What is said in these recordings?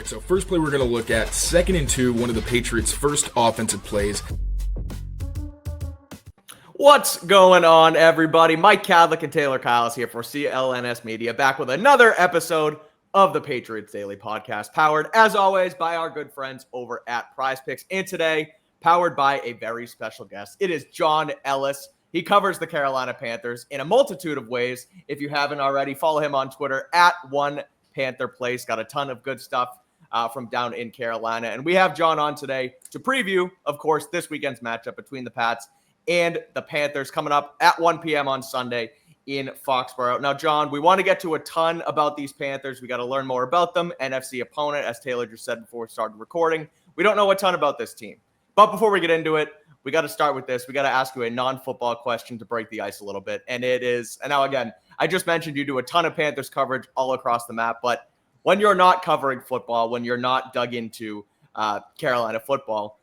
All right, so first play we're going to look at, 2nd and 2, one of the Patriots' first offensive plays. What's going on, everybody? Mike Kadlick and Tayler Kyles here for CLNS Media, back with another episode of the Patriots Daily Podcast, powered, as always, by our good friends over at Prizepicks. And today, powered by a very special guest. It is John Ellis. He covers the Carolina Panthers in a multitude of ways. If you haven't already, follow him on Twitter at @OnePantherPlace. Got a ton of good stuff from down in Carolina. And we have John on today to preview, of course, this weekend's matchup between the Pats and the Panthers coming up at 1 p.m. on Sunday in Foxboro. Now, John, we want to get to a ton about these Panthers. We got to learn more about them. NFC opponent, as Taylor just said before we started recording. We don't know a ton about this team. But before we get into it, we got to start with this. We got to ask you a non-football question to break the ice a little bit. And it is, and now again, I just mentioned you do a ton of Panthers coverage all across the map. But when you're not covering football, when you're not dug into Carolina football,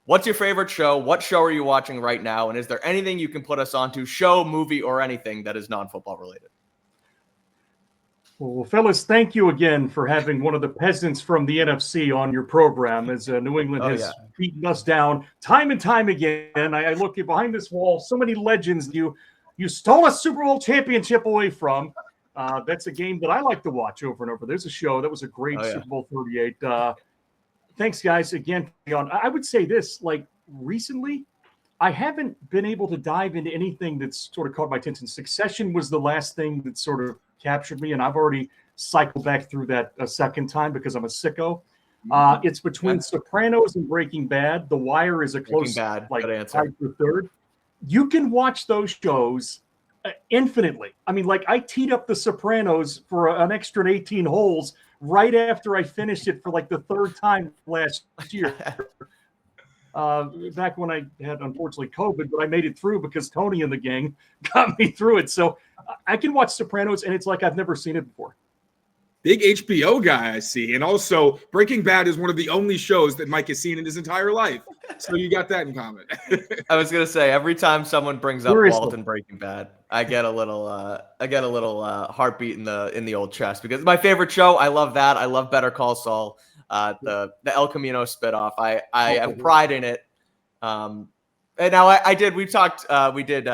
what's your favorite show? What show are you watching right now? And is there anything you can put us onto, show, movie, or anything that is non-football related? Well, fellas, thank you again for having one of the peasants from the NFC on your program, as New England has beaten us down time and time again. I look behind this wall, so many legends you stole a Super Bowl championship away from. That's a game that I like to watch over and over. There's a show that was a great Super Bowl 38. Thanks, guys, again. I would say this, like, recently, I haven't been able to dive into anything that's sort of caught my attention. Succession was the last thing that sort of captured me, and I've already cycled back through that a second time because I'm a sicko. It's between Sopranos and Breaking Bad. The Wire is a close, tied for third. You can watch those shows infinitely. I mean, like, I teed up The Sopranos for an extra 18 holes right after I finished it for like the third time last year. Back when I had, unfortunately, COVID, but I made it through because Tony and the gang got me through it. So I can watch Sopranos, and it's like I've never seen it before. Big HBO guy, I see. And also, Breaking Bad is one of the only shows that Mike has seen in his entire life. So you got that in common. I was gonna say, every time someone brings up Walt and Breaking Bad, I get a little heartbeat in the old chest, because it's my favorite show. I love that. I love Better Call Saul, the El Camino spinoff. I have pride in it. And now we did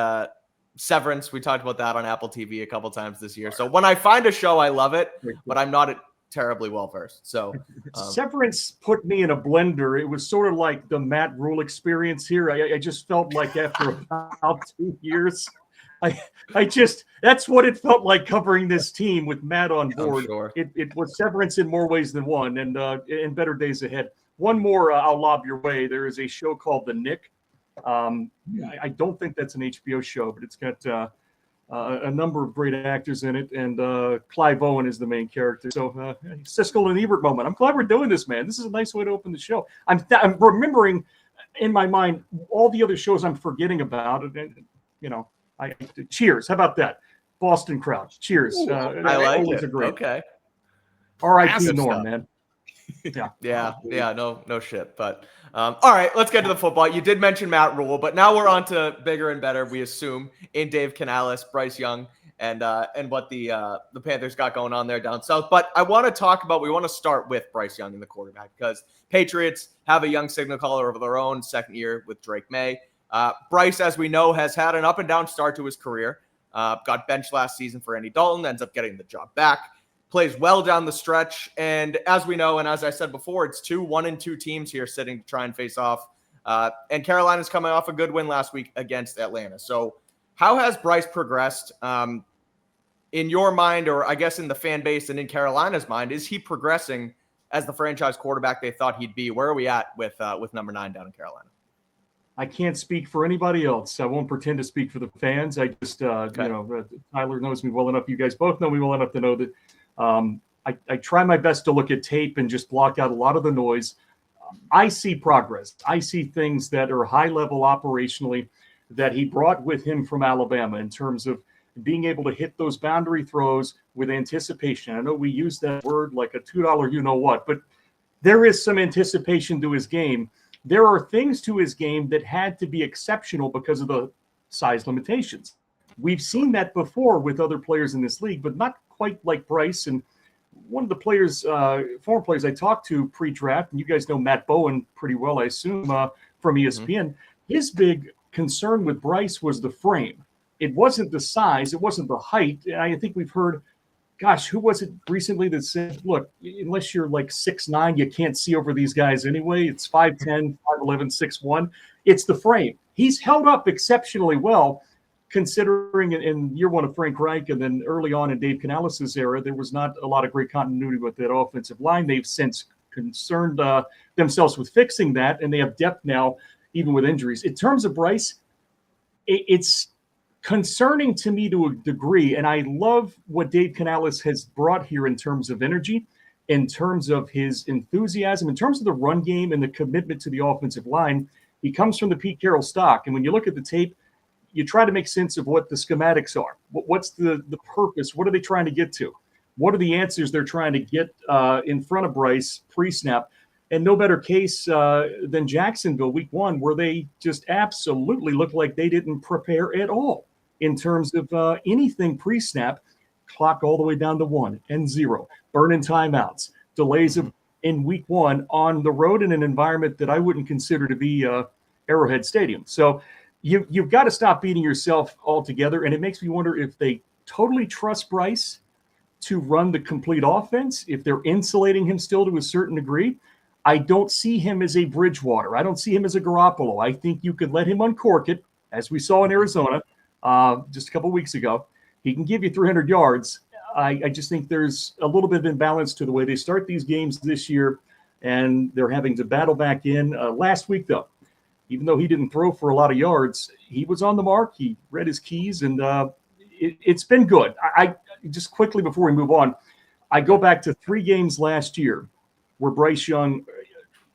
Severance. We talked about that on Apple TV a couple times this year. So when I find a show, I love it, but I'm not terribly well versed. So Severance put me in a blender. It was sort of like the Matt Rule experience here. I just felt like after about 2 years, that's what it felt like covering this team with Matt on board. Sure. It was Severance in more ways than one, and in better days ahead. One more I'll lob your way. There is a show called The Nick. I don't think that's an HBO show, but it's got a number of great actors in it, and Clive Owen is the main character. So Siskel and Ebert moment. I'm glad we're doing this, man. This is a nice way to open the show. I'm remembering in my mind all the other shows I'm forgetting about. And, Cheers. How about that? Boston Crowd. Cheers. I like it. Great. Okay. R.I.P. Norm, man. Yeah, no shit. But all right, let's get to the football. You did mention Matt Rule, but now we're on to bigger and better, we assume, in Dave Canales, Bryce Young, and what the Panthers got going on there down south. But we want to start with Bryce Young and the quarterback, because Patriots have a young signal caller of their own, second year with Drake May. Bryce, as we know, has had an up and down start to his career. Got benched last season for Andy Dalton, ends up getting the job back. Plays well down the stretch, and as we know, and as I said before, it's 1-2 teams here sitting to try and face off. And Carolina's coming off a good win last week against Atlanta. So how has Bryce progressed in your mind, or I guess in the fan base and in Carolina's mind? Is he progressing as the franchise quarterback they thought he'd be? Where are we at with number 9 down in Carolina? I can't speak for anybody else. I won't pretend to speak for the fans. I just, Tyler knows me well enough. You guys both know me well enough to know that I try my best to look at tape and just block out a lot of the noise. I see progress. I see things that are high level operationally that he brought with him from Alabama in terms of being able to hit those boundary throws with anticipation. I know we use that word like a $2 you-know-what, but there is some anticipation to his game. There are things to his game that had to be exceptional because of the size limitations. We've seen that before with other players in this league, but not quite like Bryce. And one of the players, former players I talked to pre-draft, and you guys know Matt Bowen pretty well, I assume, from ESPN. His big concern with Bryce was the frame. It wasn't the size. It wasn't the height. And I think we've heard, gosh, who was it recently that said, look, unless you're like 6'9", you can't see over these guys anyway. It's 5'10", 5'11", 6'1". It's the frame. He's held up exceptionally well, considering in year one of Frank Reich and then early on in Dave Canales' era, there was not a lot of great continuity with that offensive line. They've since concerned themselves with fixing that, and they have depth now, even with injuries. In terms of Bryce, it's concerning to me to a degree, and I love what Dave Canales has brought here in terms of energy, in terms of his enthusiasm, in terms of the run game and the commitment to the offensive line. He comes from the Pete Carroll stock, and when you look at the tape, you try to make sense of what the schematics are. What's the purpose? What are they trying to get to? What are the answers they're trying to get in front of Bryce pre-snap? And no better case than Jacksonville week one, where they just absolutely looked like they didn't prepare at all in terms of anything pre-snap. Clock all the way down to 1 and 0. Burning timeouts. Delays in week one on the road in an environment that I wouldn't consider to be Arrowhead Stadium. So you've got to stop beating yourself altogether. And it makes me wonder if they totally trust Bryce to run the complete offense, if they're insulating him still to a certain degree. I don't see him as a Bridgewater. I don't see him as a Garoppolo. I think you could let him uncork it, as we saw in Arizona just a couple of weeks ago. He can give you 300 yards. I just think there's a little bit of imbalance to the way they start these games this year, and they're having to battle back in. Last week, though, even though he didn't throw for a lot of yards, he was on the mark. He read his keys, and it's been good. I just quickly before we move on, I go back to 3 games last year where Bryce Young,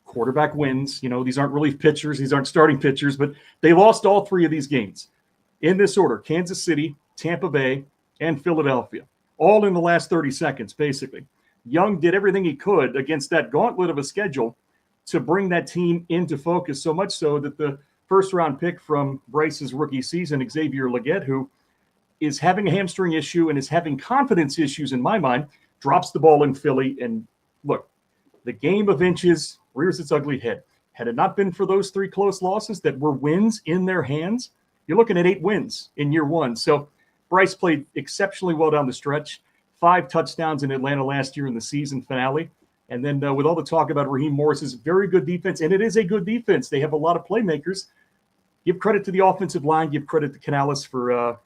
quarterback wins. You know, these aren't relief pitchers. These aren't starting pitchers, but they lost all 3 of these games in this order: Kansas City, Tampa Bay, and Philadelphia, all in the last 30 seconds, basically. Young did everything he could against that gauntlet of a schedule to bring that team into focus, so much so that the first-round pick from Bryce's rookie season, Xavier Legette, who is having a hamstring issue and is having confidence issues in my mind, drops the ball in Philly. And look, the game of inches rears its ugly head. Had it not been for those 3 close losses that were wins in their hands, you're looking at 8 wins in year one. So Bryce played exceptionally well down the stretch. 5 touchdowns in Atlanta last year in the season finale. And then with all the talk about Raheem Morris's very good defense, and it is a good defense. They have a lot of playmakers. Give credit to the offensive line. Give credit to Canales for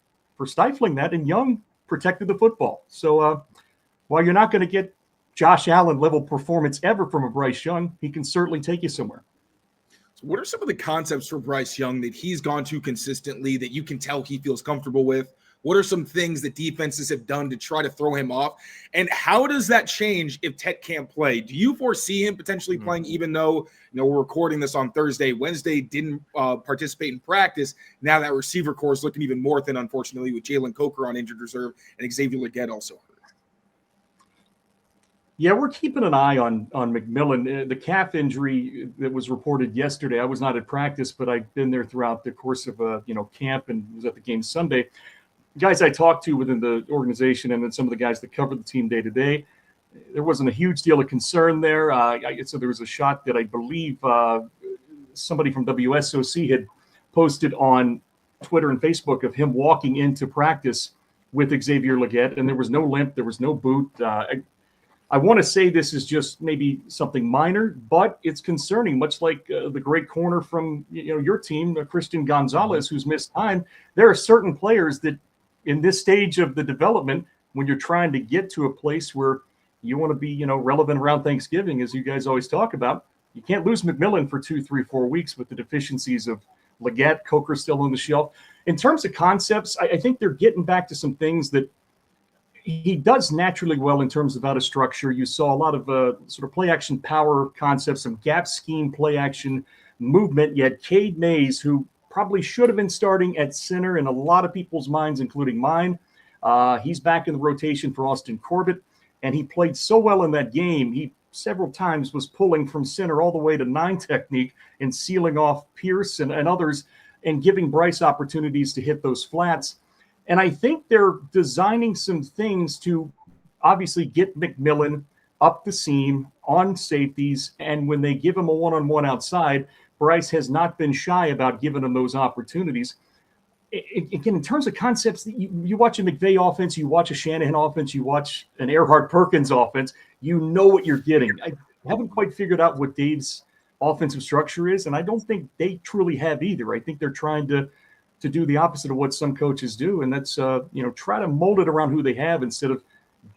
stifling that. And Young protected the football. So while you're not going to get Josh Allen level performance ever from a Bryce Young, he can certainly take you somewhere. So what are some of the concepts for Bryce Young that he's gone to consistently that you can tell he feels comfortable with? What are some things that defenses have done to try to throw him off? And how does that change if Tet can't play? Do you foresee him potentially playing, even though we're recording this on Thursday? Wednesday didn't participate in practice. Now that receiver core is looking even more thin, unfortunately, with Jalen Coker on injured reserve and Xavier Legette also hurt. Yeah, we're keeping an eye on McMillan. The calf injury that was reported yesterday, I was not at practice, but I've been there throughout the course of camp and was at the game Sunday. Guys I talked to within the organization and then some of the guys that cover the team day to day, there wasn't a huge deal of concern there. So there was a shot that I believe somebody from WSOC had posted on Twitter and Facebook of him walking into practice with Xavier Legette, and there was no limp, there was no boot. I want to say this is just maybe something minor, but it's concerning, much like the great corner from your team, Christian Gonzalez, who's missed time. There are certain players that in this stage of the development, when you're trying to get to a place where you want to be, relevant around Thanksgiving, as you guys always talk about, you can't lose McMillan for 2, 3, 4 weeks with the deficiencies of Legette, Coker still on the shelf. In terms of concepts, I think they're getting back to some things that he does naturally well in terms of out of structure. You saw a lot of sort of play action power concepts, some gap scheme, play action movement. You had Cade Mays, who probably should have been starting at center in a lot of people's minds, including mine. He's back in the rotation for Austin Corbett, and he played so well in that game. He several times was pulling from center all the way to 9 technique and sealing off Pierce and others and giving Bryce opportunities to hit those flats. And I think they're designing some things to obviously get McMillan up the seam on safeties, and when they give him a one-on-one outside, Bryce has not been shy about giving him those opportunities. Again, in terms of concepts, you watch a McVay offense, you watch a Shanahan offense, you watch an Erhard Perkins offense, you know what you're getting. I haven't quite figured out what Dave's offensive structure is, and I don't think they truly have either. I think they're trying to do the opposite of what some coaches do, and that's try to mold it around who they have instead of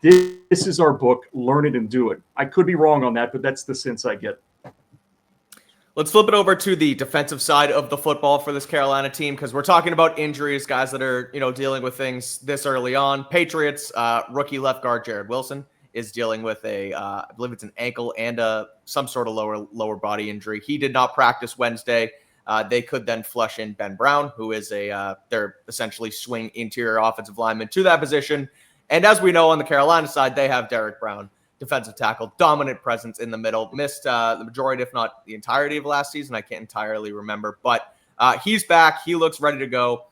this is our book, learn it and do it. I could be wrong on that, but that's the sense I get. Let's flip it over to the defensive side of the football for this Carolina team, because we're talking about injuries, guys that are, dealing with things this early on. Patriots, rookie left guard Jared Wilson is dealing with I believe it's an ankle and some sort of lower body injury. He did not practice Wednesday. They could then flush in Ben Brown, who is they're essentially swing interior offensive lineman to that position. And as we know on the Carolina side, they have Derek Brown, defensive tackle, dominant presence in the middle, missed the majority, if not the entirety of last season. I can't entirely remember, but he's back. He looks ready to go.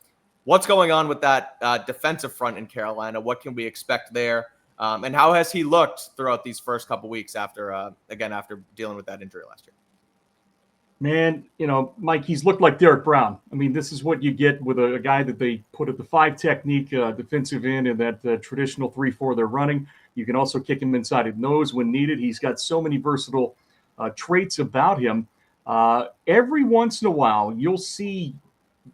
What's going on with that defensive front in Carolina? What can we expect there? And how has he looked throughout these first couple weeks after dealing with that injury last year? Man, Mike, he's looked like Derek Brown. I mean, this is what you get with a guy that they put at the 5 technique defensive end and that traditional 3-4 they're running. You can also kick him inside his nose when needed. He's got so many versatile traits about him. Every once in a while, you'll see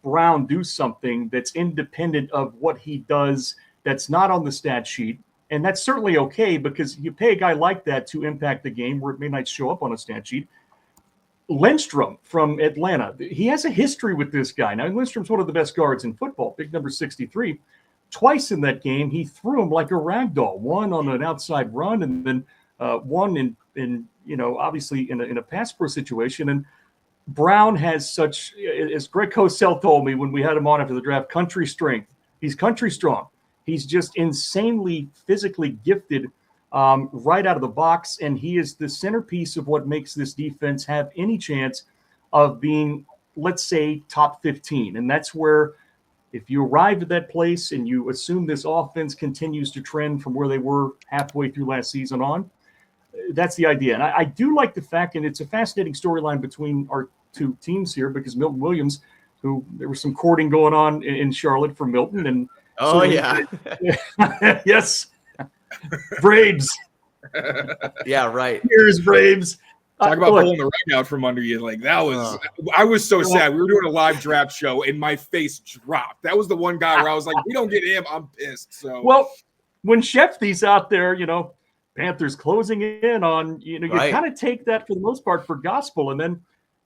Brown do something that's independent of what he does that's not on the stat sheet. And that's certainly okay, because you pay a guy like that to impact the game where it may not show up on a stat sheet. Lindstrom from Atlanta, he has a history with this guy. Now, Lindstrom's one of the best guards in football, big number 63. Twice in that game, he threw him like a rag doll. One on an outside run, and then one in obviously in a pass pro situation. And Brown has such, as Greg Cosell told me when we had him on after the draft, country strength. He's country strong. He's just insanely physically gifted right out of the box, and he is the centerpiece of what makes this defense have any chance of being, let's say, top 15. And that's where, if you arrive at that place and you assume this offense continues to trend from where they were halfway through last season on, that's the idea. And I do like the fact, and it's a fascinating storyline between our two teams here, because Milton Williams, who there was some courting going on in Charlotte for Milton. And yes. Braves. Yeah, right. Here's Braves. Talk about pulling the rug out from under you. Like, that was, I was so sad. We were doing a live draft show and my face dropped. That was the one guy where I was like, we don't get him, I'm pissed. So, well, when Shefty's out there, Panthers closing in on, you kind of take that for the most part for gospel. And then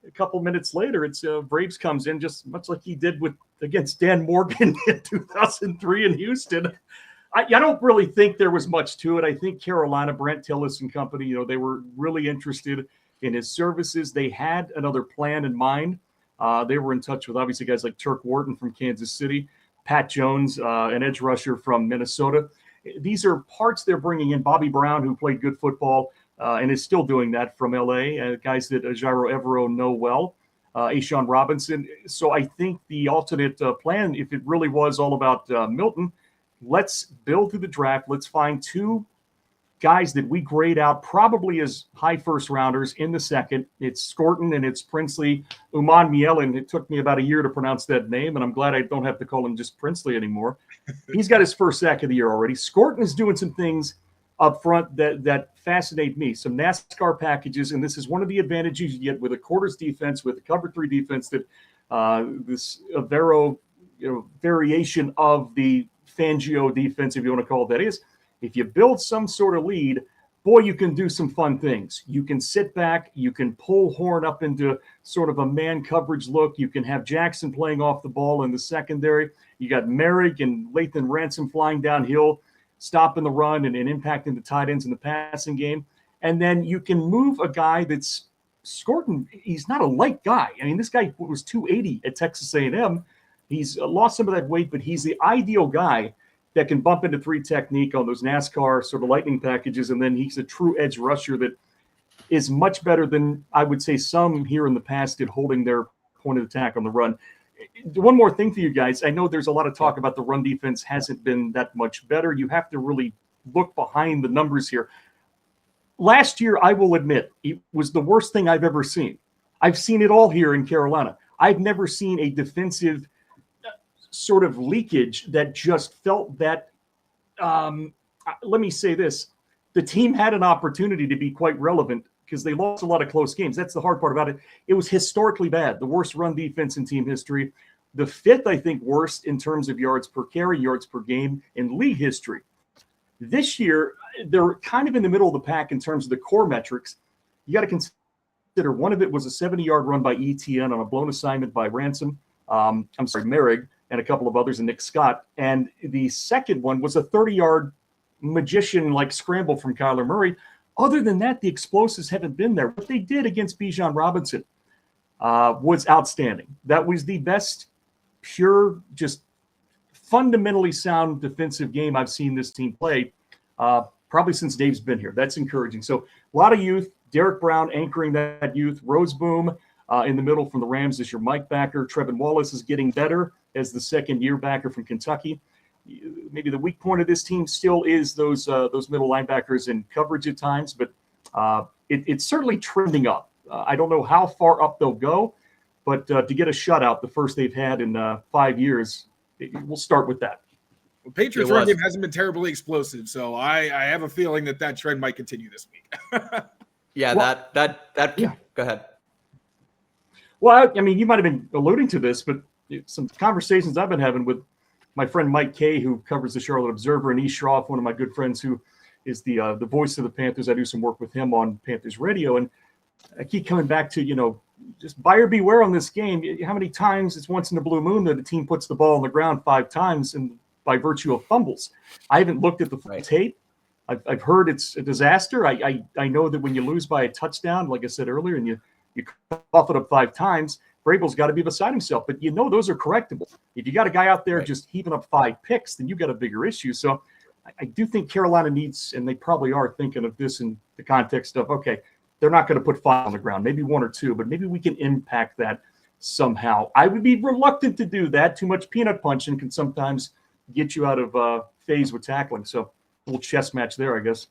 a couple minutes later, it's Braves comes in just much like he did against Dan Morgan in 2003 in Houston. I don't really think there was much to it. I think Carolina, Brent Tillis and company, they were really interested in his services. They had another plan in mind. They were in touch with obviously guys like Turk Wharton from Kansas City, Pat Jones, an edge rusher from Minnesota. These are parts they're bringing in. Bobby Brown, who played good football and is still doing that from LA, guys that Jairo Evero know well, Ashawn Robinson. So I think the alternate plan, if it really was all about Milton, let's build through the draft. Let's find 2 guys that we grade out probably as high first rounders in the second. It's Scorton and it's Princely McMillan. It took me about a year to pronounce that name, and I'm glad I don't have to call him just Princely anymore. He's got his first sack of the year already. Scorton is doing some things up front that fascinate me, some NASCAR packages, and this is one of the advantages you get with a quarters defense, with a cover 3 defense, that this Avero variation of the Fangio defense, if you want to call it that, is if you build some sort of lead, boy, you can do some fun things. You can sit back, you can pull Horn up into sort of a man coverage look. You can have Jackson playing off the ball in the secondary. You got Merrick and Lathan Ransom flying downhill, stopping the run and impacting the tight ends in the passing game. And then you can move a guy that's Scorton. He's not a light guy. I mean, this guy was 280 at Texas A&M. He's lost some of that weight, but he's the ideal guy that can bump into 3 technique on those NASCAR sort of lightning packages. And then he's a true edge rusher that is much better than I would say some here in the past did holding their point of attack on the run. One more thing for you guys. I know there's a lot of talk about the run defense hasn't been that much better. You have to really look behind the numbers here. Last year, I will admit, it was the worst thing I've ever seen. I've seen it all here in Carolina. I've never seen a defensive sort of leakage that just felt that, let me say this, the team had an opportunity to be quite relevant because they lost a lot of close games. That's the hard part about it. It was historically bad, the worst run defense in team history, the fifth, I think, worst in terms of yards per carry, yards per game in league history. This year, they're kind of in the middle of the pack in terms of the core metrics. You got to consider one of it was a 70-yard run by ETN on a blown assignment by Merrig, and a couple of others, and Nick Scott. And the second one was a 30-yard magician-like scramble from Kyler Murray. Other than that, the explosives haven't been there. What they did against Bijan Robinson was outstanding. That was the best pure, just fundamentally sound defensive game I've seen this team play probably since Dave's been here. That's encouraging. So a lot of youth. Derek Brown anchoring that youth. Roseboom in the middle from the Rams is your Mike backer. Trevin Wallace is getting better as the second-year backer from Kentucky. Maybe the weak point of this team still is those middle linebackers in coverage at times, but it's certainly trending up. I don't know how far up they'll go, but to get a shutout, the first they've had in 5 years, we'll start with that. Well, Patriots run game hasn't been terribly explosive, so I have a feeling that trend might continue this week. Yeah, well, yeah. Go ahead. Well, I mean, you might have been alluding to this, but some conversations I've been having with my friend Mike Kay, who covers the Charlotte Observer, and Ish Shroff, one of my good friends who is the voice of the Panthers. I do some work with him on Panthers radio, and I keep coming back to, just buyer beware on this game. How many times it's once in a blue moon that a team puts the ball on the ground 5 times and by virtue of fumbles? I haven't looked at the full tape. I've heard it's a disaster. I know that when you lose by a touchdown, like I said earlier, and you cough it up 5 times, Vrabel's got to be beside himself. But those are correctable. If you got a guy out there just heaving up 5 picks, then you've got a bigger issue. So I do think Carolina needs, and they probably are thinking of this in the context of, okay, they're not going to put 5 on the ground, maybe 1 or 2, but maybe we can impact that somehow. I would be reluctant to do that. Too much peanut punching can sometimes get you out of phase with tackling. So a little chess match there, I guess.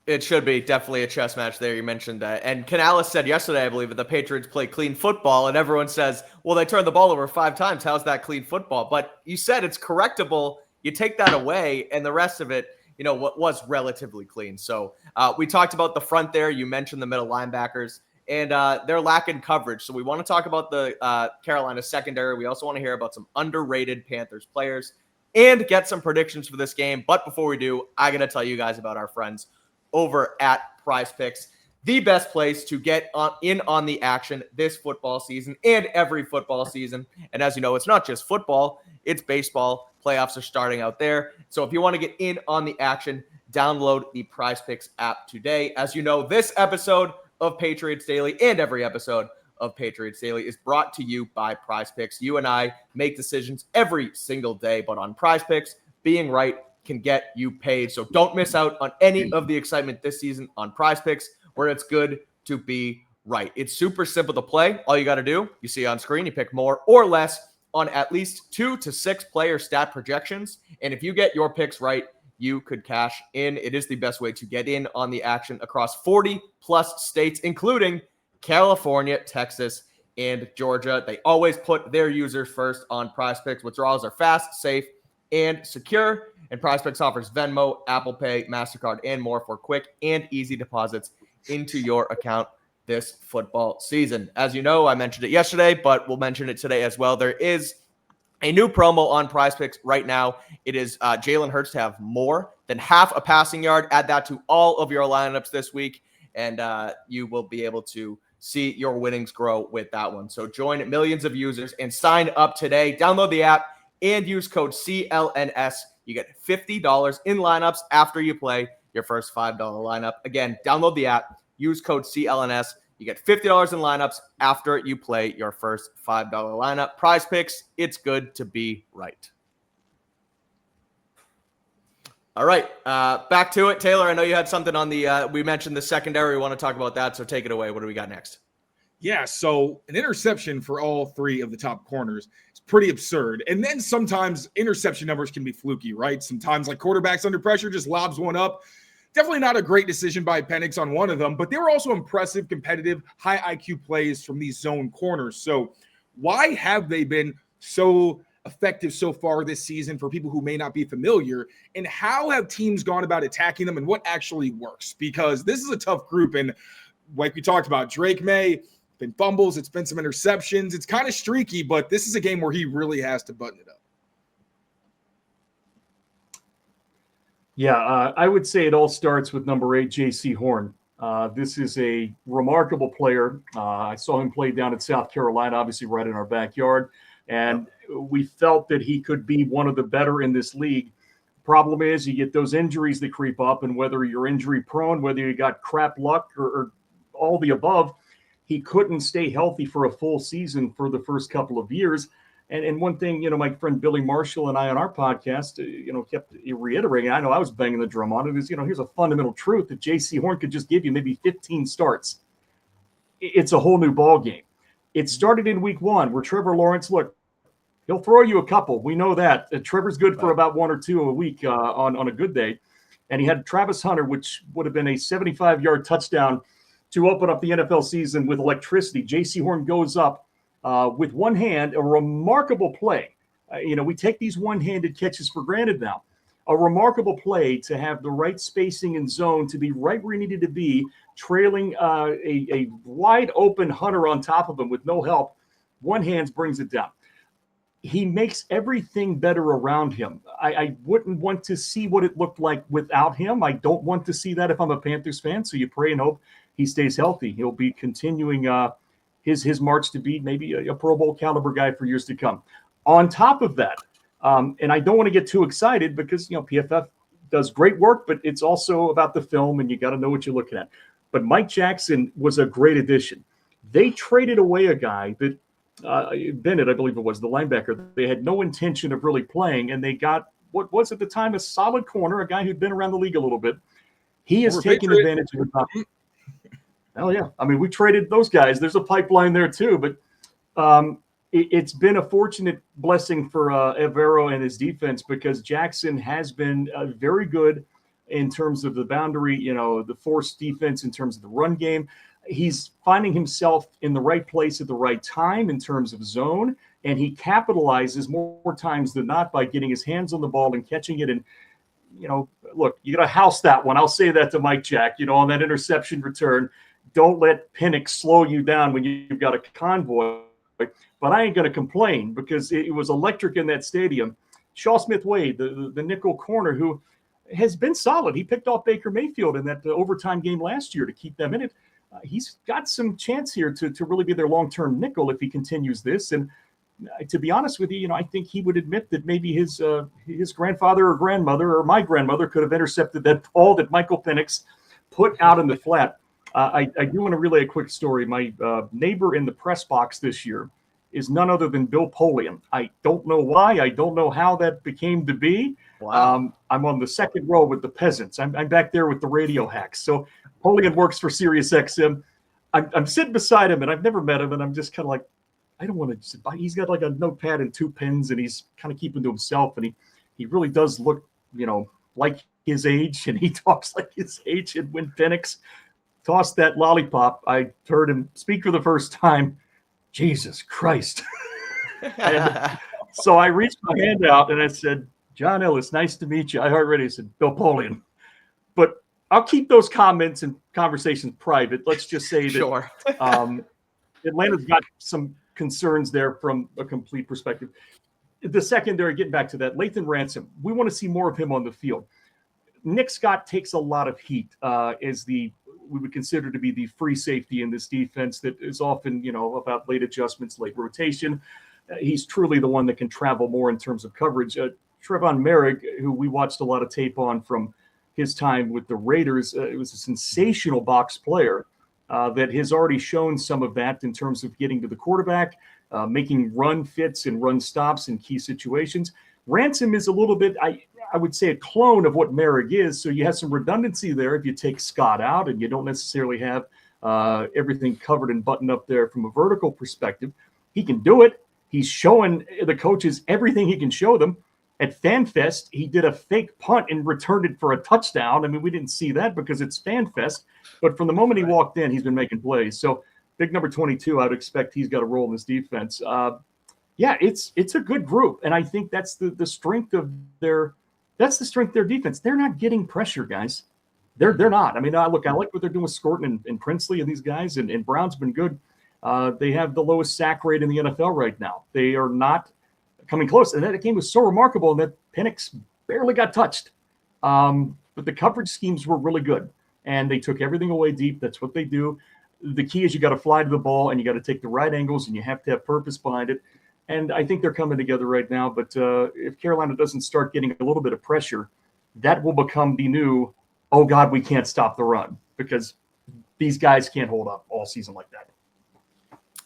It should be definitely a chess match there. You mentioned that. And Canales said yesterday, I believe, that the Patriots play clean football, and everyone says, well, they turned the ball over 5 times. How's that clean football? But you said it's correctable. You take that away, and the rest of it, what was relatively clean. So we talked about the front there. You mentioned the middle linebackers, and they're lacking coverage. So we want to talk about the Carolina secondary. We also want to hear about some underrated Panthers players and get some predictions for this game. But before we do, I got to tell you guys about our friends over at Prizepicks, the best place to get in on the action this football season and every football season. And as you know, it's not just football, it's baseball. Playoffs are starting out there. So if you want to get in on the action, download the Prizepicks app today. As you know, this episode of Patriots Daily and every episode of Patriots Daily is brought to you by Prizepicks. You and I make decisions every single day, but on Prizepicks, being right can get you paid. So don't miss out on any of the excitement this season on Prizepicks, where it's good to be right. It's super simple to play. All you got to do, you see on screen, you pick more or less on at least 2 to 6 player stat projections. And if you get your picks right, you could cash in. It is the best way to get in on the action across 40 plus states, including California, Texas, and Georgia. They always put their users first on Prizepicks. Withdrawals are fast, safe, and secure. And Prizepicks offers Venmo, Apple Pay, MasterCard, and more for quick and easy deposits into your account this football season. As you know, I mentioned it yesterday, but we'll mention it today as well. There is a new promo on Prizepicks right now. It is Jalen Hurts to have more than half a passing yard. Add that to all of your lineups this week, and you will be able to see your winnings grow with that one. So join millions of users and sign up today. Download the app and use code CLNS. You get $50 in lineups after you play your first $5 lineup. Again, download the app, use code CLNS. You get $50 in lineups after you play your first $5 lineup. Prizepicks, it's good to be right. All right, back to it. Taylor, I know you had something on the we mentioned the secondary. We want to talk about that, so take it away. What do we got next? Yeah, so an interception for all 3 of the top corners is pretty absurd. And then sometimes interception numbers can be fluky, right? Sometimes like quarterbacks under pressure just lobs one up. Definitely not a great decision by Penix on one of them, but they were also impressive, competitive, high IQ plays from these zone corners. So why have they been so effective so far this season for people who may not be familiar? And how have teams gone about attacking them and what actually works? Because this is a tough group. And like we talked about, Drake May, been fumbles, it's been some interceptions. It's kind of streaky, but this is a game where he really has to button it up. Yeah, I would say it all starts with number 8, J.C. Horn. This is a remarkable player. I saw him play down at South Carolina, obviously right in our backyard, and we felt that he could be one of the better in this league. Problem is, you get those injuries that creep up, and whether you're injury prone, whether you got crap luck or all the above, he couldn't stay healthy for a full season for the first couple of years. And one thing, my friend Billy Marshall and I on our podcast, kept reiterating, I know I was banging the drum on it, is, here's a fundamental truth that J.C. Horn could just give you maybe 15 starts. It's a whole new ball game. It started in week 1 where Trevor Lawrence, look, he'll throw you a couple. We know that. Trevor's good for about 1 or 2 a week on a good day. And he had Travis Hunter, which would have been a 75-yard touchdown to open up the NFL season with electricity. J.C. Horn goes up with one hand, a remarkable play. We take these one-handed catches for granted now. A remarkable play to have the right spacing and zone to be right where he needed to be, trailing a wide-open Hunter on top of him with no help. One hand brings it down. He makes everything better around him. I wouldn't want to see what it looked like without him. I don't want to see that if I'm a Panthers fan, so you pray and hope he stays healthy. He'll be continuing his march to be maybe a Pro Bowl caliber guy for years to come. On top of that, and I don't want to get too excited because, PFF does great work, but it's also about the film and you got to know what you're looking at. But Mike Jackson was a great addition. They traded away a guy that Bennett, I believe it was, the linebacker. They had no intention of really playing, and they got what was at the time a solid corner, a guy who'd been around the league a little bit. He has taken advantage of the Hell yeah. I mean, we traded those guys. There's a pipeline there too, but it's been a fortunate blessing for Evero and his defense because Jackson has been very good in terms of the boundary, the force defense in terms of the run game. He's finding himself in the right place at the right time in terms of zone, and he capitalizes more times than not by getting his hands on the ball and catching it. And, look, you got to house that one. I'll say that to Mike Jack, on that interception return. Don't let Penix slow you down when you've got a convoy. But I ain't going to complain because it was electric in that stadium. Shaw Smith-Wade, the nickel corner, who has been solid. He picked off Baker Mayfield in that overtime game last year to keep them in it. He's got some chance here to really be their long-term nickel if he continues this. And to be honest with you, I think he would admit that maybe his grandfather or grandmother or my grandmother could have intercepted that ball that Michael Penix put out in the flat. I do want to relay a quick story. My neighbor in the press box this year is none other than Bill Polian. I don't know why. I don't know how that became to be. Wow. I'm on the second row with the peasants. I'm back there with the radio hacks. So Polian works for SiriusXM. I'm sitting beside him, and I've never met him, and I'm just kind of like, I don't want to sit by. He's got like a notepad and 2 pens, and he's kind of keeping to himself, and he really does look, like his age, and he talks like his age. And when Penix tossed that lollipop, I heard him speak for the first time. Jesus Christ. And so I reached my hand out and I said, John Ellis, nice to meet you. I heard radio. He said, Bill Polian. But I'll keep those comments and conversations private. Let's just say that sure. Atlanta's got some concerns there from a complete perspective. The secondary, getting back to that, Lathan Ransom, we want to see more of him on the field. Nick Scott takes a lot of heat as we would consider to be the free safety in this defense that is often, about late adjustments, late rotation. He's truly the one that can travel more in terms of coverage. Trevon Merrick, who we watched a lot of tape on from his time with the Raiders, it was a sensational box player that has already shown some of that in terms of getting to the quarterback, making run fits and run stops in key situations. Ransom is a little bit, I would say, a clone of what Merrick is. So you have some redundancy there if you take Scott out and you don't necessarily have everything covered and buttoned up there from a vertical perspective. He can do it. He's showing the coaches everything he can show them. At FanFest, he did a fake punt and returned it for a touchdown. I mean, we didn't see that because it's FanFest, but from the moment he walked in, he's been making plays. So big number 22, I would expect he's got a role in this defense. It's a good group, and I think that's the strength of their defense. They're not getting pressure, guys. They're not. I mean, look, I like what they're doing with Scorton and Princely and these guys, and Brown's been good. They have the lowest sack rate in the NFL right now. They are not coming close. And that game was so remarkable that Penix barely got touched. But the coverage schemes were really good, and they took everything away deep. That's what they do. The key is you got to fly to the ball, and you got to take the right angles, and you have to have purpose behind it. And I think they're coming together right now. But if Carolina doesn't start getting a little bit of pressure, that will become the new, oh, God, we can't stop the run, because these guys can't hold up all season like that.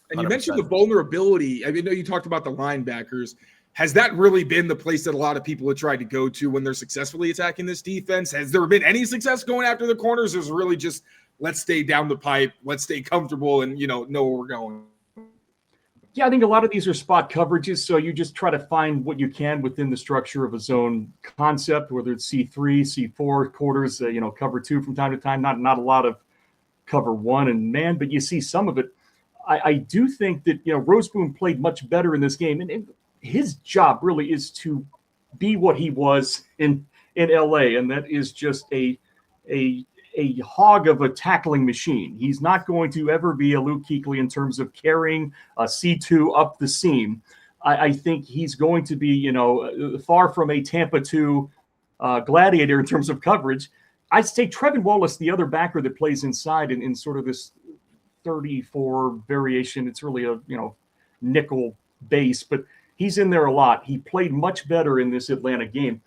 And you mentioned the vulnerability. I mean, I know you talked about the linebackers. Has that really been the place that a lot of people have tried to go to when they're successfully attacking this defense? Has there been any success going after the corners? Or is it really just, let's stay down the pipe, let's stay comfortable and, know where we're going? Yeah, I think a lot of these are spot coverages. So you just try to find what you can within the structure of a zone concept, whether it's C3, C4, quarters, cover 2 from time to time. Not a lot of cover 1 and man, but you see some of it. I do think that, Roseboom played much better in this game. And his job really is to be what he was in LA. And that is just a hog of a tackling machine. He's not going to ever be a Luke Kuechly in terms of carrying a C2 up the seam. I think he's going to be, far from a Tampa 2 gladiator in terms of coverage. I'd say Trevin Wallace, the other backer that plays inside in sort of this 34 variation. It's really a, nickel base, but he's in there a lot. He played much better in this Atlanta game.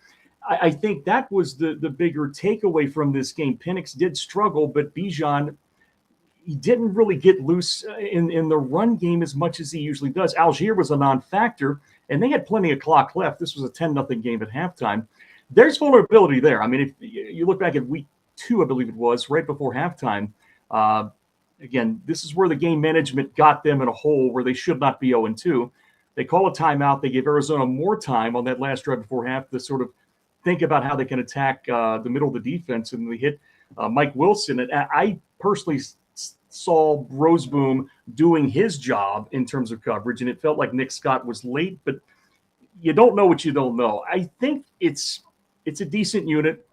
I think that was the bigger takeaway from this game. Penix did struggle, but Bijan, he didn't really get loose in the run game as much as he usually does. Algier was a non-factor, and they had plenty of clock left. This was a 10-0 game at halftime. There's vulnerability there. I mean, if you look back at week 2, I believe it was, right before halftime, again, this is where the game management got them in a hole where they should not be 0-2. They call a timeout. They gave Arizona more time on that last drive before half to sort of think about how they can attack the middle of the defense, and they hit Mike Wilson. And I personally saw Roseboom doing his job in terms of coverage, and it felt like Nick Scott was late, but you don't know what you don't know. I think it's a decent unit.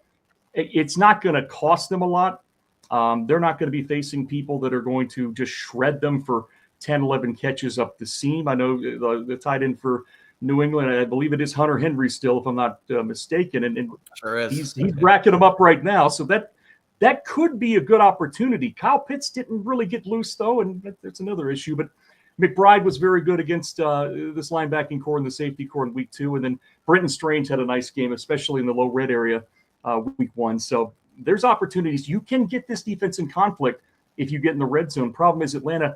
It's not going to cost them a lot. They're not going to be facing people that are going to just shred them for 10, 11 catches up the seam. I know the tight end for New England, I believe it is Hunter Henry still, if I'm not mistaken. And sure is. He's racking them up right now. So that could be a good opportunity. Kyle Pitts didn't really get loose, though, and that's another issue. But McBride was very good against this linebacking core and the safety core in week 2. And then Brenton Strange had a nice game, especially in the low red area week 1. So there's opportunities. You can get this defense in conflict if you get in the red zone. Problem is Atlanta,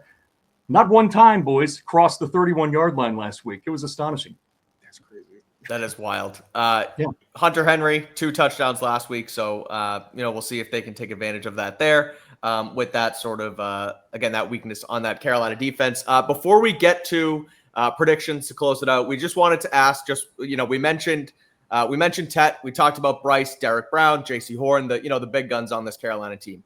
not one time, boys, crossed the 31-yard line last week. It was astonishing. That's crazy. That is wild. Hunter Henry, 2 touchdowns last week. So, we'll see if they can take advantage of that there with that sort of, again, that weakness on that Carolina defense. Before we get to predictions to close it out, we just wanted to ask, we mentioned Tet. We talked about Bryce, Derek Brown, J.C. Horn, the big guns on this Carolina team.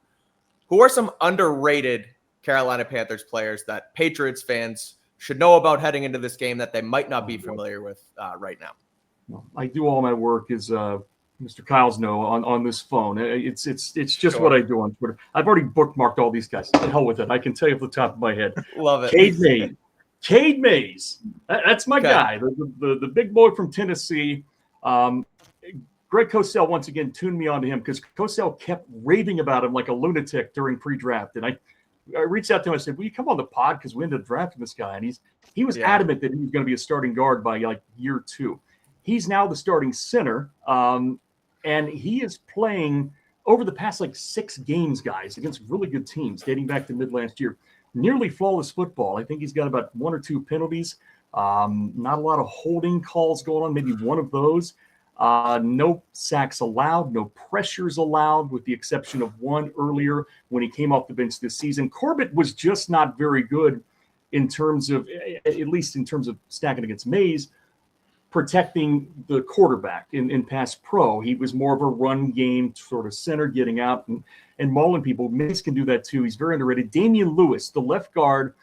Who are some underrated Carolina Panthers players that Patriots fans should know about heading into this game that they might not be familiar with right now? I do all my work, as Mr. Kyles know, on this phone. It's just what I do on Twitter. I've already bookmarked all these guys. To hell with it. I can tell you off the top of my head. Love it. Cade Mays. That's my guy. The big boy from Tennessee. Greg Cosell once again tuned me on to him because Cosell kept raving about him like a lunatic during pre-draft. And I reached out to him. I said, will you come on the pod because we ended up drafting this guy? And he was adamant that he was going to be a starting guard by like year 2. He's now the starting center. And he is playing over the past 6 games, guys, against really good teams dating back to mid last year. Nearly flawless football. I think he's got about 1 or 2 penalties. Not a lot of holding calls going on, maybe one of those. No sacks allowed, no pressures allowed, with the exception of one earlier when he came off the bench this season. Corbett was just not very good in terms of, at least in terms of stacking against Mays, protecting the quarterback in pass pro. He was more of a run game sort of center, getting out and mauling people. Mays can do that too. He's very underrated. Damian Lewis, the left guard,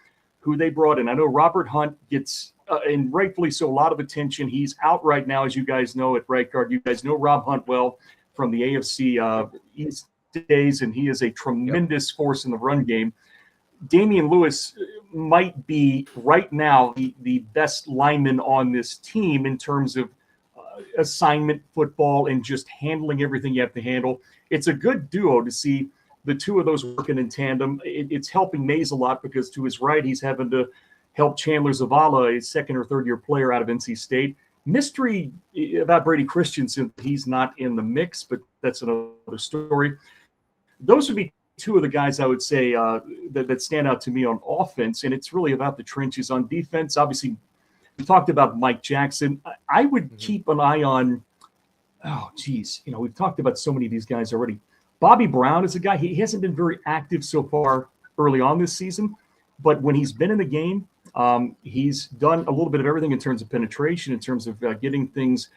who they brought in. I know Robert Hunt gets, and rightfully so, a lot of attention. He's out right now, as you guys know, at right guard. You guys know Rob Hunt well from the AFC East days, and he is a tremendous force in the run game. Damian Lewis might be right now the best lineman on this team in terms of assignment football and just handling everything you have to handle. It's a good duo to see the two of those working in tandem. It's helping Mays a lot because to his right, he's having to help Chandler Zavala, a second or third year player out of NC State. Mystery about Brady Christensen, he's not in the mix, but that's another story. Those would be two of the guys I would say that stand out to me on offense, and it's really about the trenches. On defense, obviously, we talked about Mike Jackson. I would keep an eye on, we've talked about so many of these guys already. Bobby Brown is a guy, he hasn't been very active so far early on this season, but when he's been in the game, he's done a little bit of everything in terms of penetration, in terms of getting things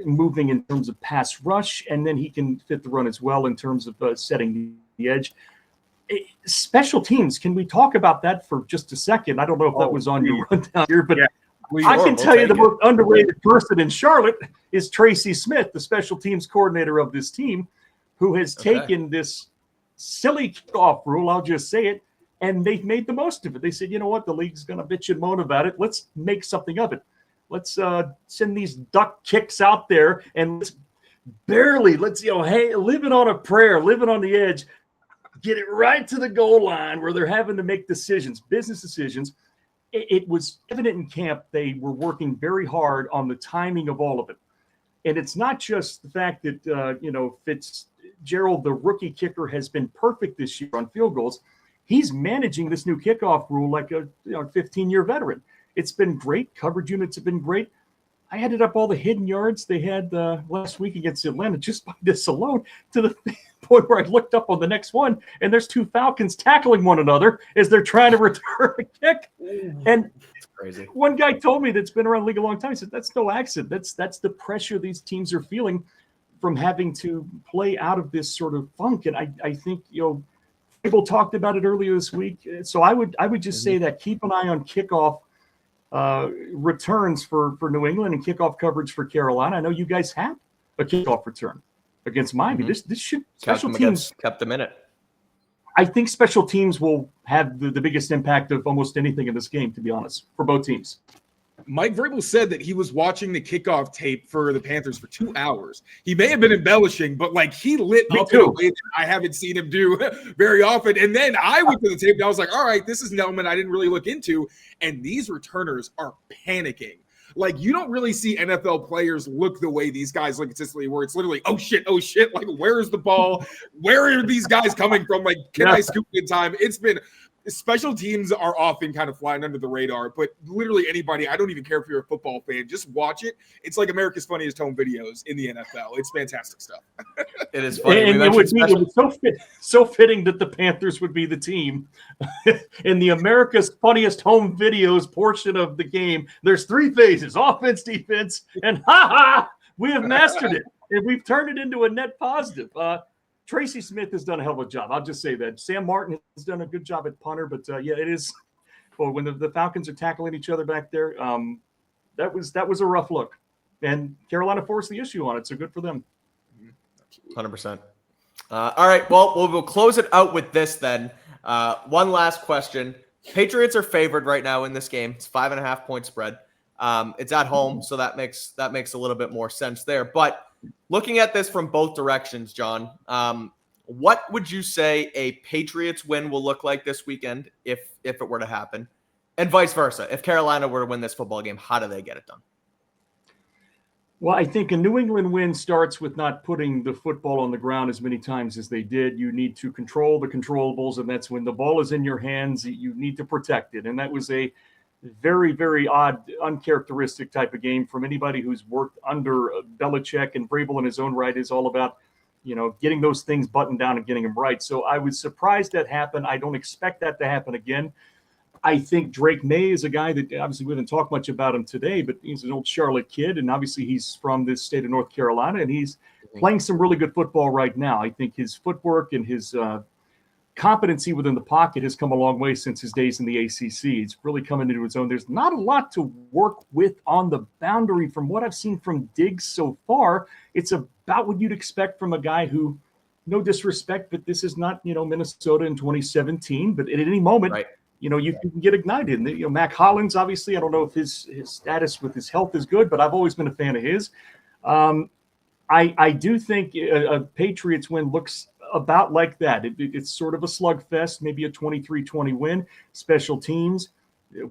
moving in terms of pass rush, and then he can fit the run as well in terms of setting the edge. Special teams, can we talk about that for just a second? I don't know if that was on your rundown here, but I can tell you the most underrated person in Charlotte is Tracy Smith, the special teams coordinator of this team, who has taken this silly kickoff rule, I'll just say it, and they've made the most of it. They said, you know what, the league's going to bitch and moan about it. Let's make something of it. Let's send these duck kicks out there and let's hey, living on a prayer, living on the edge, get it right to the goal line where they're having to make decisions, business decisions. It was evident in camp they were working very hard on the timing of all of it. And it's not just the fact that, Fitzgerald, the rookie kicker, has been perfect this year on field goals. He's managing this new kickoff rule like a 15-year veteran. It's been great. Coverage units have been great. I added up all the hidden yards they had last week against Atlanta just by this alone to the point where I looked up on the next one, and there's two Falcons tackling one another as they're trying to return a kick. And it's crazy. One guy told me that's been around the league a long time. He said, that's no accident. That's the pressure these teams are feeling from having to play out of this sort of funk. And I think, people talked about it earlier this week. So I would just say that keep an eye on kickoff returns for New England and kickoff coverage for Carolina. I know you guys had a kickoff return against Miami. This should special teams kept them in it. I think special teams will have the biggest impact of almost anything in this game, to be honest, for both teams. Mike Vrabel said that he was watching the kickoff tape for the Panthers for 2 hours. He may have been embellishing, but he lit up in a way that I haven't seen him do very often. And then I went to the tape and I was like, all right, this is an element I didn't really look into. And these returners are panicking. You don't really see NFL players look the way these guys look consistently, where it's literally, oh shit. Where is the ball? Where are these guys coming from? Can I scoop in time? It's been special teams are often kind of flying under the radar, but literally anybody, I don't even care if you're a football fan, just watch it. It's like America's Funniest Home Videos in the NFL. It's fantastic stuff. It is funny. And it was so fitting that the Panthers would be the team in the America's Funniest Home Videos portion of the game. There's 3 phases: offense, defense, and we have mastered it. And we've turned it into a net positive. Tracy Smith has done a hell of a job. I'll just say that. Sam Martin has done a good job at punter, but it is. Well, when the Falcons are tackling each other back there, that was a rough look, and Carolina forced the issue on it. So good for them. 100%. All right. Well, we'll close it out with this then. One last question. Patriots are favored right now in this game. It's 5.5 point spread. It's at home, so that makes a little bit more sense there. But looking at this from both directions, John, what would you say a Patriots win will look like this weekend if it were to happen, and vice versa? If Carolina were to win this football game, how do they get it done? Well, I think a New England win starts with not putting the football on the ground as many times as they did. You need to control the controllables, and that's when the ball is in your hands, you need to protect it. And that was a very, very odd, uncharacteristic type of game from anybody who's worked under Belichick. And Vrabel in his own right is all about, getting those things buttoned down and getting them right. So I was surprised that happened. I don't expect that to happen again. I think Drake May is a guy that obviously we didn't talk much about him today, but he's an old Charlotte kid, and obviously he's from this state of North Carolina, and he's playing some really good football right now. I think his footwork and his competency within the pocket has come a long way since his days in the ACC. It's really coming into its own. There's not a lot to work with on the boundary from what I've seen from Diggs so far. It's about what you'd expect from a guy who, no disrespect, but this is not, Minnesota in 2017, but at any moment, right. You can get ignited. And, Mac Hollins, obviously, I don't know if his status with his health is good, but I've always been a fan of his. I do think a Patriots win looks about like that. It's sort of a slugfest, maybe a 23-20 win. Special teams,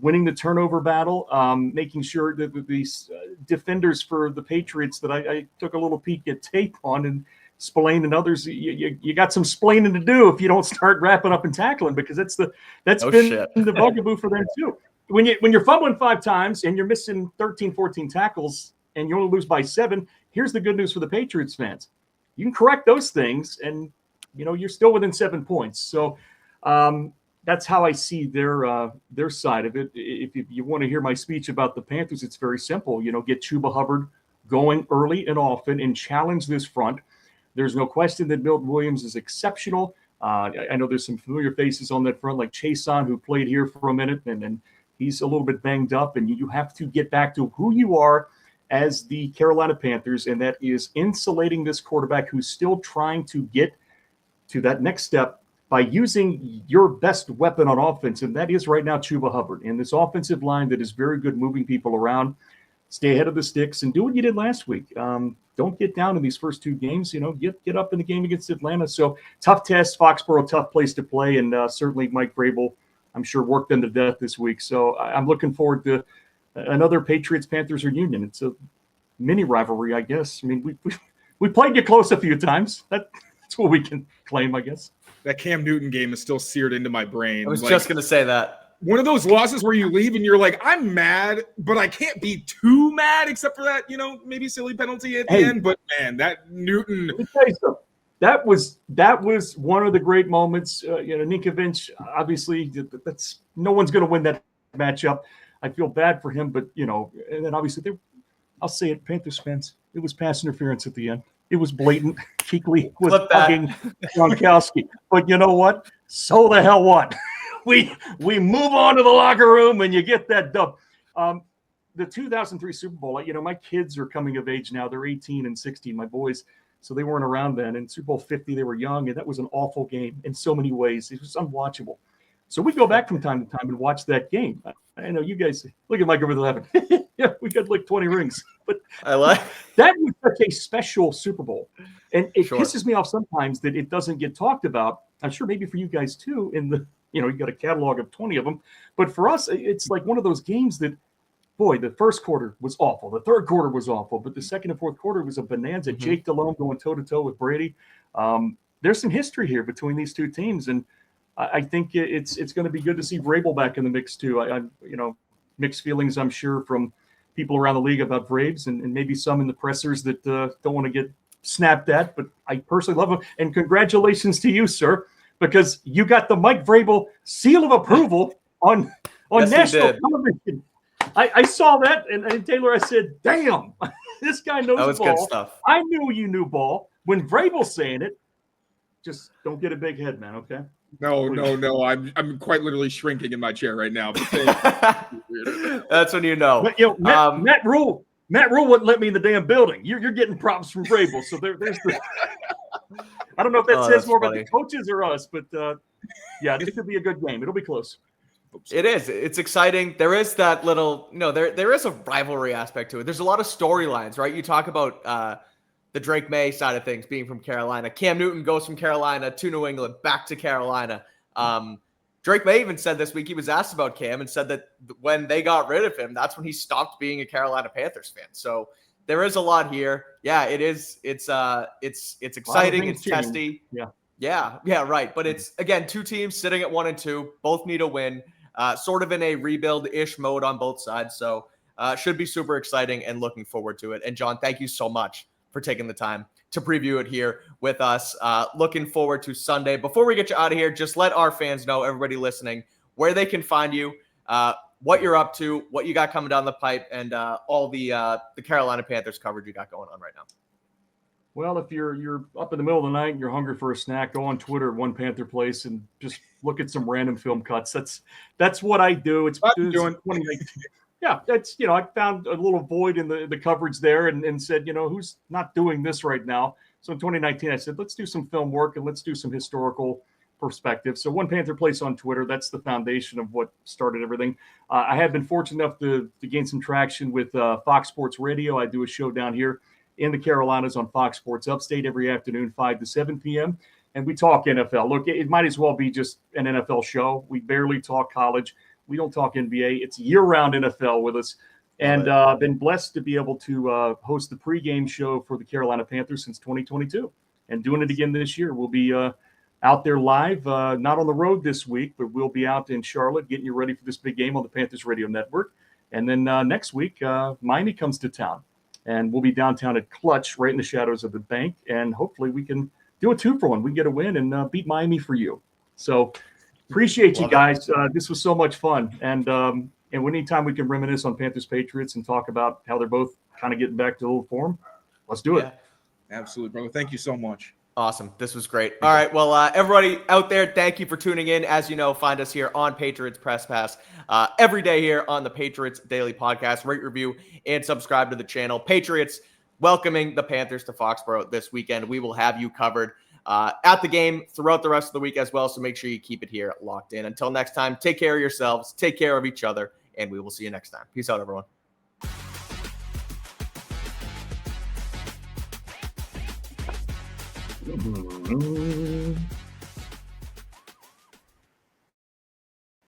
winning the turnover battle, making sure that these defenders for the Patriots that I took a little peek at tape on, and Spillane and others, you got some splaining to do if you don't start wrapping up and tackling, because that's been the bugaboo for them too. When you're fumbling 5 times and you're missing 13, 14 tackles and you only lose by 7, here's the good news for the Patriots fans. You can correct those things and, you're still within 7 points. So that's how I see their side of it. If you want to hear my speech about the Panthers, it's very simple. Get Chuba Hubbard going early and often and challenge this front. There's no question that Milton Williams is exceptional. I know there's some familiar faces on that front, like Chason, who played here for a minute, and he's a little bit banged up. And you have to get back to who you are as the Carolina Panthers, and that is insulating this quarterback who's still trying to get to that next step by using your best weapon on offense, and that is right now Chuba Hubbard. And this offensive line that is very good moving people around, stay ahead of the sticks, and do what you did last week. Don't get down in these first 2 games. Get up in the game against Atlanta. So tough test, Foxboro, tough place to play, and certainly Mike Vrabel, I'm sure, worked them to death this week. So I'm looking forward to another Patriots-Panthers reunion. It's a mini rivalry, I guess. I mean, we played you close a few times. That's what we can claim, I guess. That Cam Newton game is still seared into my brain. I was just going to say that. One of those losses where you leave and you're like, I'm mad, but I can't be too mad except for that, maybe silly penalty at the end. But man, that Newton. Let me tell you something. That was one of the great moments. Ninkovich, obviously, that's no one's going to win that matchup. I feel bad for him, but and then obviously I'll say it, Panthers fans, it was pass interference at the end. It was blatant. Kuechly was hugging Gronkowski. But you know what? So the hell what? We move on to the locker room and you get that dub. The 2003 Super Bowl, my kids are coming of age now. They're 18 and 16, my boys. So they weren't around then. And Super Bowl 50, they were young. And that was an awful game in so many ways. It was unwatchable. So we go back from time to time and watch that game. I know you guys look at Mike over 11. Yeah, we got like 20 rings. But I like that was such a special Super Bowl. And it pisses me off sometimes that it doesn't get talked about. I'm sure maybe for you guys too, in the you got a catalog of 20 of them. But for us, it's like one of those games that, boy, the first quarter was awful. The third quarter was awful. But the second and fourth quarter was a bonanza. Mm-hmm. Jake Delhomme going toe-to-toe with Brady. There's some history here between these two teams. And I think it's going to be good to see Vrabel back in the mix too. I mixed feelings, I'm sure, from people around the league about Braves and maybe some in the pressers that don't want to get snapped at. But I personally love him. And congratulations to you, sir, because you got the Mike Vrabel seal of approval on yes, national television. I saw that, and Taylor, I said, damn, this guy knows that was ball. Good stuff. I knew you knew ball. When Vrabel's saying it, just don't get a big head, man, okay? No. I'm quite literally shrinking in my chair right now. That's when you know. But, Matt Rule wouldn't let me in the damn building. You're getting props from Vrabel, so there's the. I don't know if that says more about the coaches or us, but this could be a good game. It'll be close. It is. It's exciting. There is that little, there is a rivalry aspect to it. There's a lot of storylines, right? You talk about the Drake May side of things being from Carolina. Cam Newton goes from Carolina to New England, back to Carolina. Drake May even said this week, he was asked about Cam and said that when they got rid of him, that's when he stopped being a Carolina Panthers fan. So there is a lot here. Yeah, it is. It's exciting. It's testy. Yeah, right. But it's, again, 2 teams sitting at 1 and 2, both need a win, sort of in a rebuild-ish mode on both sides. So should be super exciting and looking forward to it. And John, thank you so much for taking the time to preview it here with us. Looking forward to Sunday. Before we get you out of here, just let our fans know, everybody listening, where they can find you, what you're up to, what you got coming down the pipe, and all the Carolina Panthers coverage you got going on right now. Well, if you're up in the middle of the night and you're hungry for a snack, go on Twitter at One Panther Place and just look at some random film cuts. That's what I do. It's doing 2019. Yeah, that's, I found a little void in the coverage there and said, who's not doing this right now? So in 2019, I said, let's do some film work and let's do some historical perspective. So One Panther Place on Twitter, that's the foundation of what started everything. I have been fortunate enough to gain some traction with Fox Sports Radio. I do a show down here in the Carolinas on Fox Sports Upstate every afternoon, 5 to 7 p.m. And we talk NFL. Look, it might as well be just an NFL show. We barely talk college. We don't talk NBA. It's year-round NFL with us. And been blessed to be able to host the pregame show for the Carolina Panthers since 2022 and doing it again this year. We'll be out there live, not on the road this week, but we'll be out in Charlotte getting you ready for this big game on the Panthers Radio Network. And then next week, Miami comes to town. And we'll be downtown at Clutch, right in the shadows of the bank. And hopefully we can do a 2-for-1. We can get a win and beat Miami for you. So appreciate you guys. This was so much fun. And anytime we can reminisce on Panthers Patriots and talk about how they're both kind of getting back to a little form, let's do it. Absolutely, brother. Thank you so much. Awesome. This was great. All right. Well, everybody out there, thank you for tuning in. As you know, find us here on Patriots Press Pass every day here on the Patriots Daily Podcast. Rate, review, and subscribe to the channel. Patriots welcoming the Panthers to Foxboro this weekend. We will have you covered at the game throughout the rest of the week as well, so make sure you keep it here locked in. Until next time, take care of yourselves, take care of each other, and we will see you next time. Peace out, everyone. Mm-hmm.